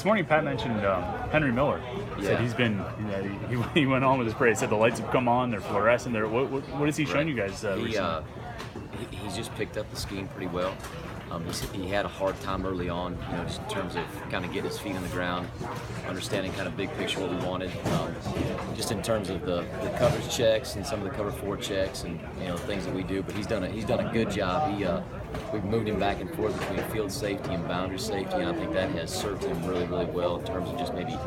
morning, Pat mentioned Henry Miller. He said he's been, he went on with his praise. He said the lights have come on, they're fluorescent. What has he shown you guys recently? He's just picked up the scheme pretty well. He had a hard time early on, just in terms of kind of getting his feet on the ground, understanding kind of big picture what we wanted, just in terms of the coverage checks and some of the cover 4 checks and things that we do. But he's done a good job. We've moved him back and forth between field safety and boundary safety, and I think that has served him really, really well in terms of just maybe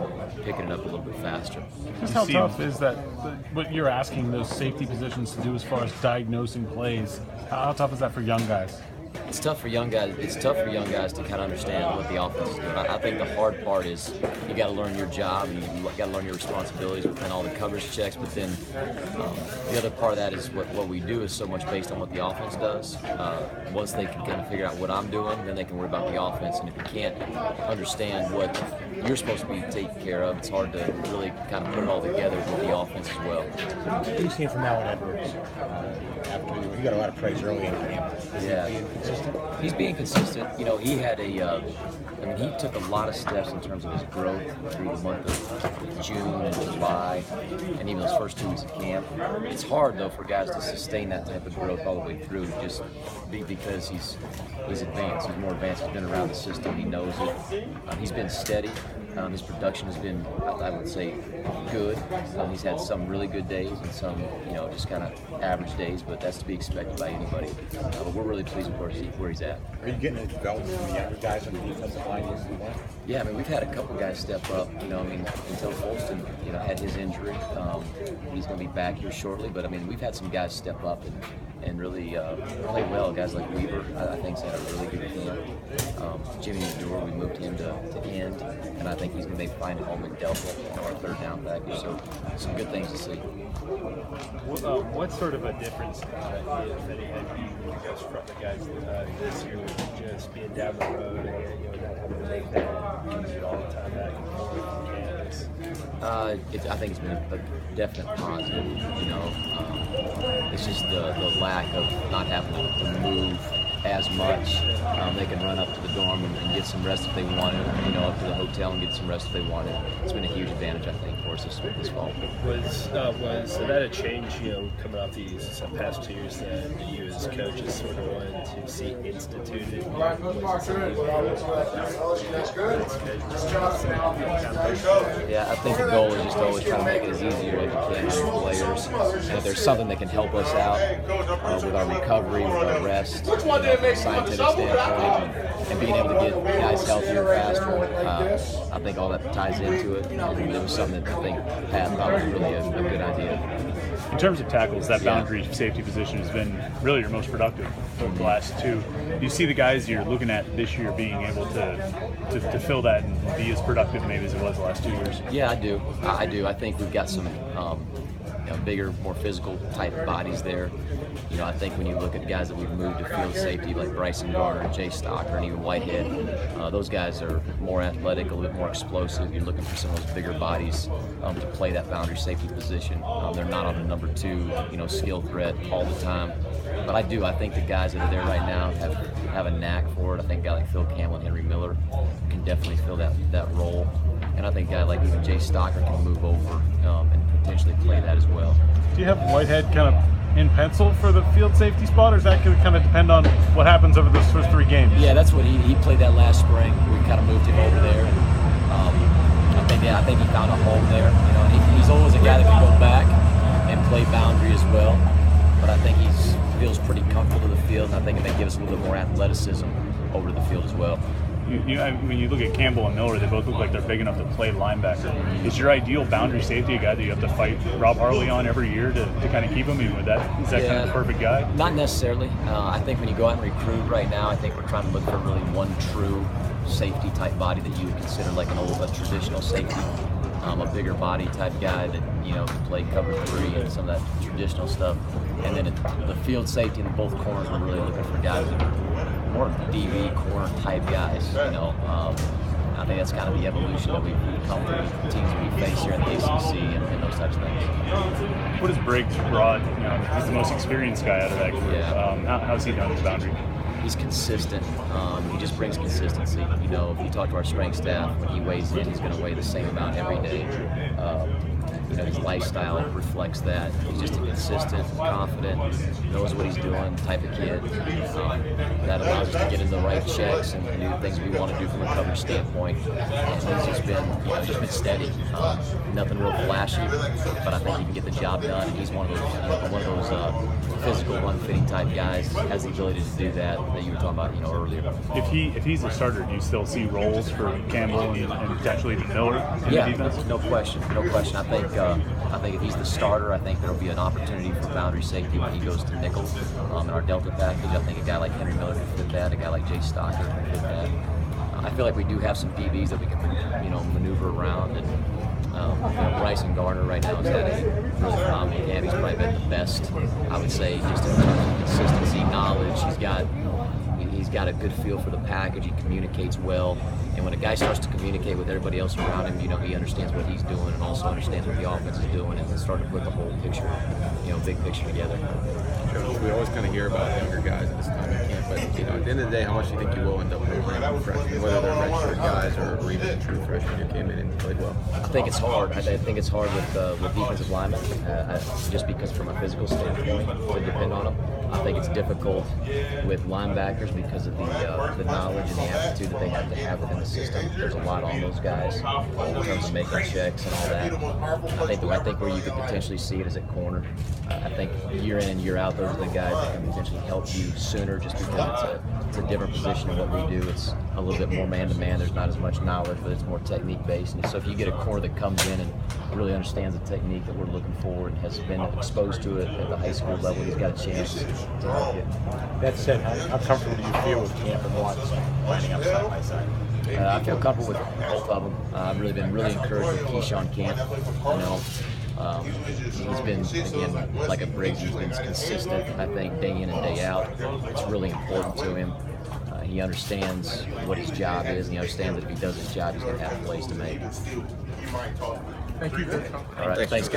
picking it up a little bit faster. Just how tough is that? What you're asking those safety positions to do as far as diagnosing plays? How tough is that for young guys? It's tough for young guys. It's tough for young guys to kind of understand what the offense is doing. I think the hard part is you got to learn your job. You got to learn your responsibilities within all the coverage checks. But then the other part of that is what we do is so much based on what the offense does. Once they can kind of figure out what I'm doing, then they can worry about the offense. And if you can't understand what you're supposed to be taking care of, it's hard to really kind of put it all together with the offense as well. What are you seeing from Allen Edwards? After you got a lot of praise early in camp. He's being consistent. He had he took a lot of steps in terms of his growth through the month of June and July, and even those first 2 weeks of camp. It's hard though for guys to sustain that type of growth all the way through, just because he's advanced. He's more advanced. He's been around the system. He knows it. He's been steady. His production has been, I would say, good. He's had some really good days and some, just kind of average days, but that's to be expected by anybody. But we're really pleased with where he's at. Are you getting a development from the younger guys on the defensive line? Yeah, we've had a couple guys step up. Until Folston, had his injury. He's going to be back here shortly, but we've had some guys step up and really play well. Guys like Weaver, I think, has had a really good camp. Jimmy Madure, we moved him to end, and I think he's going to find a home in Delta, our third down package. So some good things to see. What sort of a difference, if any, have you guys from the guys this year with just being down the road and not having to make that commute all the time back and forth from campus? I think it's been a definite positive. It's just the lack of not having to move as much. They can run up to the dorm and get some rest if they want it, up to the hotel and get some rest if they want it. It's been a huge advantage, I think, for us this fall. Was that a change, coming off these past 2 years that you as coaches sort of wanted to see instituted? Yeah, I think the goal is just to always try to make it as easier as you can for the players. And if there's something that can help us out with our recovery, with our rest, from a scientific standpoint, and being able to get guys healthier faster, I think all that ties into it. It was something that I think Pat thought was really a good idea. In terms of tackles, that boundary safety position has been really your most productive over the last 2. Do you see the guys you're looking at this year being able to fill that and be as productive maybe as it was the last 2 years? Yeah, I do. I think we've got some bigger, more physical type bodies there. I think when you look at guys that we've moved to field safety, like Bryson Garner and Jay Stocker and even Whitehead, those guys are more athletic, a little bit more explosive. You're looking for some of those bigger bodies to play that boundary safety position. They're not on the number 2, skill threat all the time. But I think the guys that are there right now have a knack for it. I think a guy like Phil Campbell and Henry Miller can definitely fill that role. And I think a guy like even Jay Stocker can move over and potentially play that as well. Do you have Whitehead kind of in pencil for the field safety spot, or is that going to kind of depend on what happens over those first 3 games? Yeah, that's what he played that last spring. We kind of moved him over there, and I think he found a home there. And he's always a guy that can go back and play boundary as well. But I think he feels pretty comfortable in the field, and I think it may give us a little bit more athleticism over to the field as well. When you look at Campbell and Miller, they both look like they're big enough to play linebacker. Is your ideal boundary safety a guy that you have to fight Rob Harley on every year to kind of keep him? Is that kind of the perfect guy? Not necessarily. I think when you go out and recruit right now, I think we're trying to look for really one true safety type body that you would consider like a traditional safety. A bigger body type guy that can play cover 3 and some of that traditional stuff. And then the field safety in both corners, we're really looking for guys that are more DB corner type guys. I think that's kind of the evolution that we've come through with the teams that we face here in the ACC and those types of things. What has Briggs brought? He's the most experienced guy out of that group. Yeah. How's he done with the boundary? he's consistent. He just brings consistency. You know, if you talk to our strength staff, when he weighs in, he's going to weigh the same amount every day. You know, his lifestyle reflects that. He's just a consistent, confident, knows what he's doing type of kid. That allows us to get in the right checks and do things we want to do from a coverage standpoint. And he's just been, you know, just been steady. Nothing real flashy, but I think he can get the job done. And he's one of those physical, run-fitting type guys. Has the ability to do that you were talking about, you know, earlier. If he's a starter, do you still see roles for Campbell and potentially Miller in the defense? No question. I think if he's the starter, I think there'll be an opportunity for boundary safety when he goes to nickel in our Delta package. I think a guy like Henry Miller can fit that. A guy like Jay Stocker can fit that. I feel like we do have some DBs that we can, you know, maneuver around. And you know, Bryson Garner right now has had a really phenomenal camp. He's probably been the best, I would say, just in terms of consistency, knowledge. He's got a good feel for the package. He communicates well. And when a guy starts to communicate with everybody else around him, you know, he understands what he's doing and also understands what the offense is doing, and then starting to put the whole picture, you know, big picture together. We always kind of hear about younger guys at this time in camp, but you know, at the end of the day, how much do you think you will end up with freshmen, whether they're redshirt guys or even true freshmen who came in and played well? I think it's hard. I think it's hard with defensive linemen, just because from a physical standpoint to depend on them. I think it's difficult with linebackers because of the knowledge and the aptitude that they have to have within the system. There's a lot on those guys in terms of making checks and all that. I think where you could potentially see it is at corner. I think year in and year out, those are the guys that can potentially help you sooner, just because it's a different position than what we do. It's a little bit more man-to-man. There's not as much knowledge, but it's more technique-based. And so if you get a corner that comes in and really understands the technique that we're looking for and has been exposed to it at the high school level, he's got a chance to help you. That said, how comfortable do you feel with Camp and Watts lining up side by side? I feel comfortable with both of them. I've really been encouraged with Keyshawn Camp. You know, he's been, again, like a Briggs, he's been consistent, I think, day in and day out. It's really important to him. He understands what his job is, and he understands that if he does his job, he's going to have a place to make. Thank you. All right, thanks, guys.